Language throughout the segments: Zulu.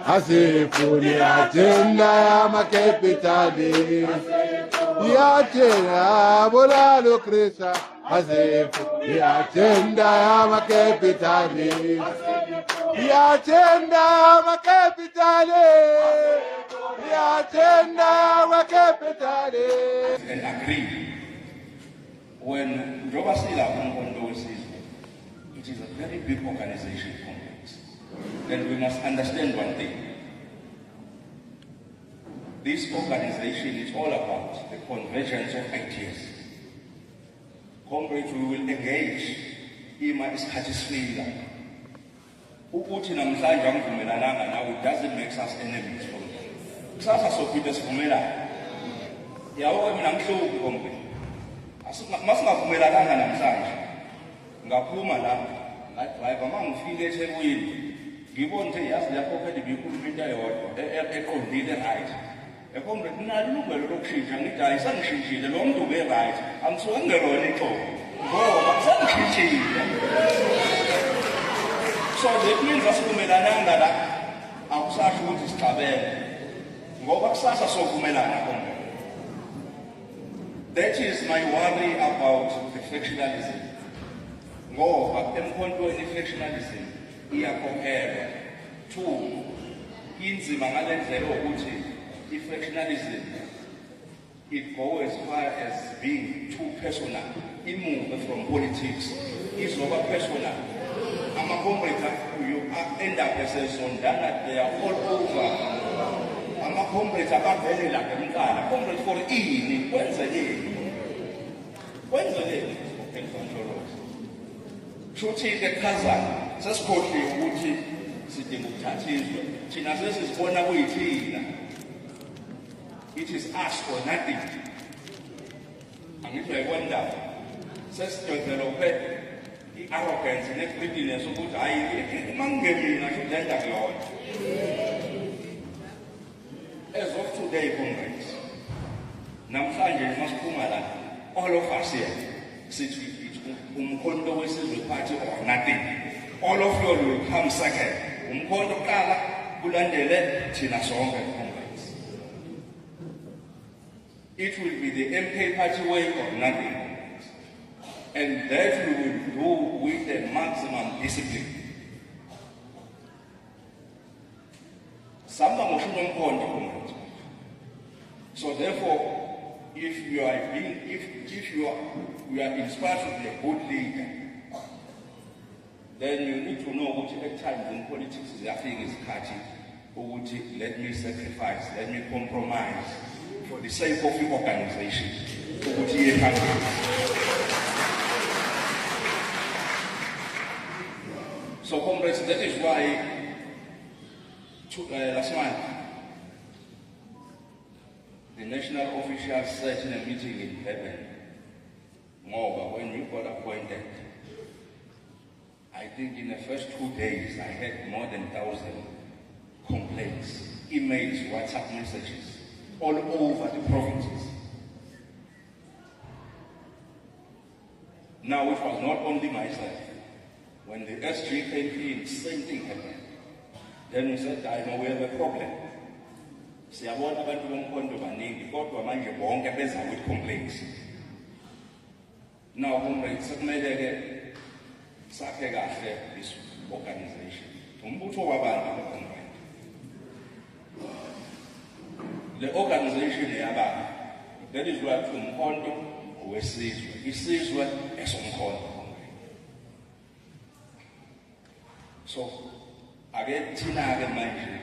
asifuni agenda yamakapitali yathenga bulalo Krista asifuni agenda yamakapitali yathenga yamakapitali yathenga yamakapitali. And agree when njoba silapha umkhonto wesizwe, it is a very big organization complex, and we must understand one thing. This organization is all about the convergence of ideas. Comrades, we will engage ima isikhathi sifika ukuthi namhlanje angivumelananga nawe, it doesn't make us enemies from them. Kusasa sophinda sivumelana. Yawo mina ngihluki kombe. Masingavumelananga namhlanje ngaphuma la driver mangifike eThekwini ngibona ukuthi yazi lapho phela ibikhuluma into eyodwa eqondile right. Ekombe kunalo ilungelo lokushintsha ngithi hayi sangishintshile lo muntu ube right angisuke ngelona ixoxo ngoba sangishintshile. So that means asivumelananga la akusasho ukuthi sixabene ngoba kusasa sovumelana kombe. That is my worry about the factionalism. Ngoba emkhontweni factionalism iyakhokhelwa. Two, inzima ngale ndlela ukuthi factionalism, it goes as far as being too personal. It moves from politics. It's over personal. I'm a comrade, you end up as a sondana, they are all over. I'm a comrade, I'm very like a mkala. Comrade for evening, when's the day? When's the day? Shooting the cousin, just called the Wuti, sitting with Tatis, Tina says it's one away. It is us or nothing. And if I wonder, says to develop the arrogance and everything, so good, I should let that Lord. As of today, comrades, Namfanje must Kumala, all of us here, sit Umkondo with party or nothing. All of you will come second. Umkondo Kala, Bulandele, Tina Song. It will be the MK party way or nothing. And that we will do with the maximum discipline. So therefore, if you are inspired to be a good leader, then you need to know what at times in politics is happening is cutting, or let me sacrifice, let me compromise. For the sake of the organization, so comrades, that is why last month the national officials said in a meeting in heaven, Moba, when you got appointed, I think in the first 2 days I had more than 1,000 complaints, emails, WhatsApp messages, all over the provinces. Now it was not only myself. When the SG came in, same thing happened. Then we said, I know we have a problem. Siyabona abantu bomkhondo baningi kodwa manje bonke beza with complaints. Now comrades, sekumele ke sakhe kahle this organization. Umbutho wabantu comrades. The organization yaba, that is why umkhondo wesizwe, isizwe esomkhondo. So ake thina ke manje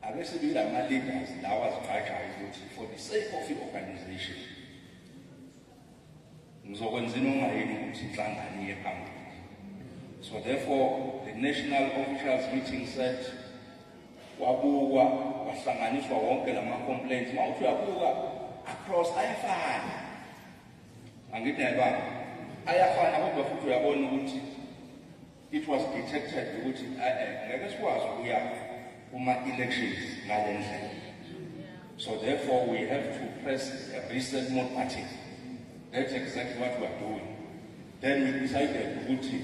ake sibila ama leaders lawa azigqajayo ukuthi for the sake of the organization ngizokwenzini ungayini ukuthi inhlangano iye phambili. So therefore the national officials meeting said wabukwa wahlanganiswa wonke lama complaints mawuthi uyabuka across ayafana angithi ayibamba ayafana kodwa futhi uyabona ukuthi it was detected ukuthi ngeke sikwazi ukuya kuma elections ngale ndlela. So therefore we have to press a reset mode party. That's exactly what we are doing. Then we decided ukuthi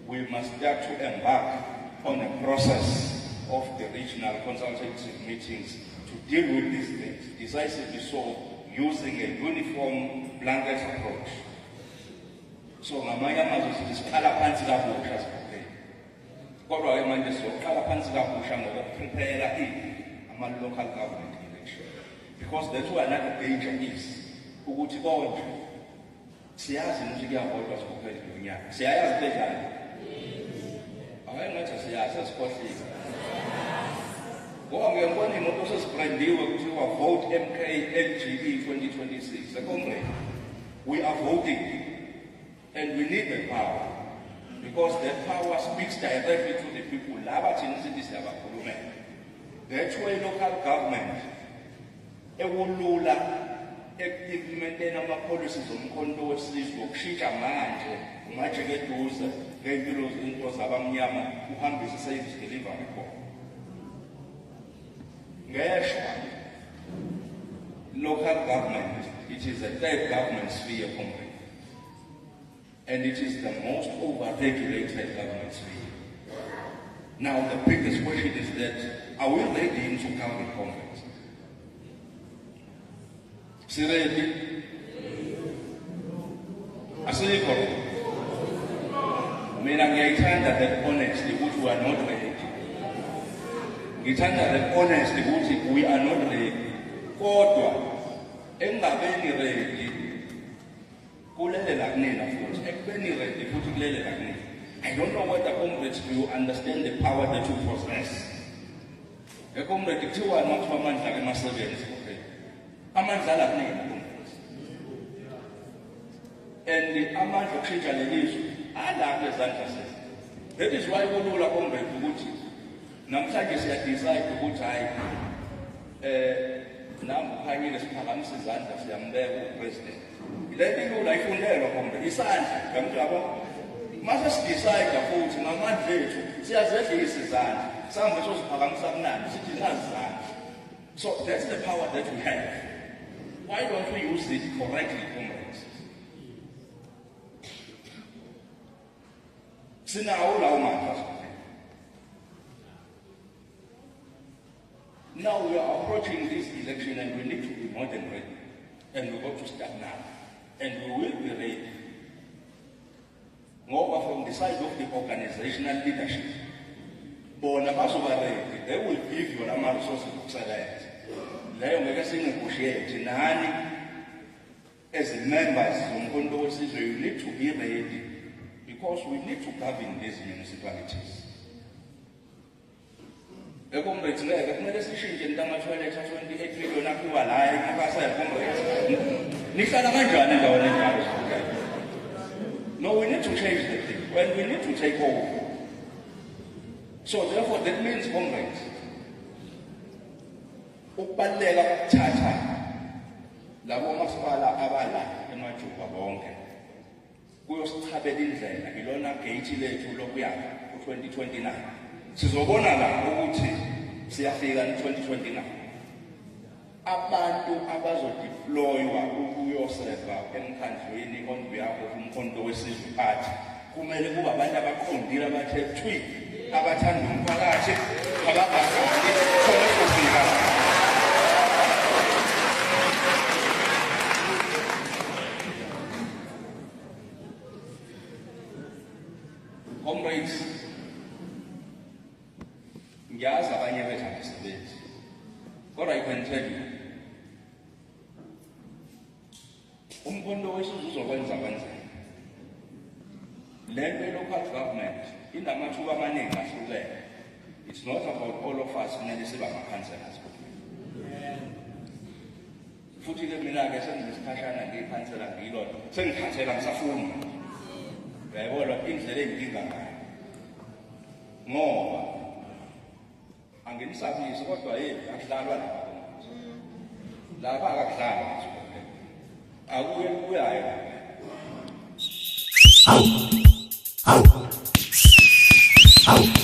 we must start to embark on a process of the regional consultative meetings to deal with these things, decisively so, using a uniform blanket approach. So ngamanye amazwi sithi siqala phansi kabusha siphela. Kodwa ke manje sizoqala phansi kabusha ngokuprepare ama-local government election. Because that's where another danger is. Ukuthi konje siyazi ukuthi kuyavodwa sikuphela ngonyaka. Siyayazi kanjani? Ngathi siyazi asikhohlile. Ngoba ngiyabona imoto sesibrandiwe kuthiwa vote MK LGE 2026. Comrade, we are voting. And we need the power, because that power speaks directly to the people. That's why local government, implementing our policies on control wesizwe kushintsha manje eduze ngempilo into zabamnyama uhambisa service delivery khona. Ngeshwa local government, it is a third government sphere company. And it is the most over-regulated government sphere. Now the biggest question is that, are we ready to come with conflict? Si ready? Asikho. Mina ngiyayithanda that honesty ukuthi we are not ready. Ngithanda that honesty ukuthi we are not ready. Kodwa engabeni ready kulelela kunina futhi ekubeni ready futhi kulelela kunina. I don't know whether comrades you understand the power that you possess. Comrade kuthiwa nakho amandla kemasebenzi okay. Amandla la kunina comrades. And amandla okushintsha lelizwe alapha ezandla zethu. That is why kulula comrade ukuthi namhlanje siya decide ukuthi hayi nami ukhanyile siphakamisa izandla siyambeka upresident. Leti lula ifundelwa kombe isandla ngamjabo mase sidecide futhi ngamandla ethu siyazehlisa izandla sambe sosiphakamisa kunani sithi nazizandla. So that's the power that we have. Why don't we use it correctly, comrades? Sinawo lawo mandla. Now we are approaching this election and we need to be more than ready. And we got to start now. And we will be ready. Moreover, from the side of the organizational leadership, they will give you a resources to select. They will negotiate. As members of you need to be ready because we need to govern these municipalities. Comrades, kumele sishintshe intanga-toilet 28 million akhiwa la emakasela comrades. Nihlala kanjani endaweni enjalo? No, we need to change the thing and we need to take over. So therefore that means comrades, ukubaluleka kokuthatha labo masipala abala emajuba bonke kuyosichabela indlela ilona gate lethu lokuyaka ku-2029. Sizobona la ukuthi siyafika ku-2029 abantu abazodeploywa ukuyoseva emkhandlweni on behalf of umkhonto wesizwe phathi kumele kube abantu abaqondile abathe thwi abathanda umphakathi abangazali khona kufika. Comrades, ngiyazi abanye bethu abasebenzi, kodwa I can tell you umkhonto wesizwe uzokwenza kanjani. Le nto local government inamathuba amaningi ahlukene. It's not about all of us kumele sibe ama-councillors. Futhi ke mina-ke senginesikhashana ngiyikhansela ngiyilodwa sengikhansela ngisafuna. Uyayibona indlela enginkinga ngayo ngoba anginisabisi kodwa akudlalwa lapha akudlalwa akuye kuyayo. Au.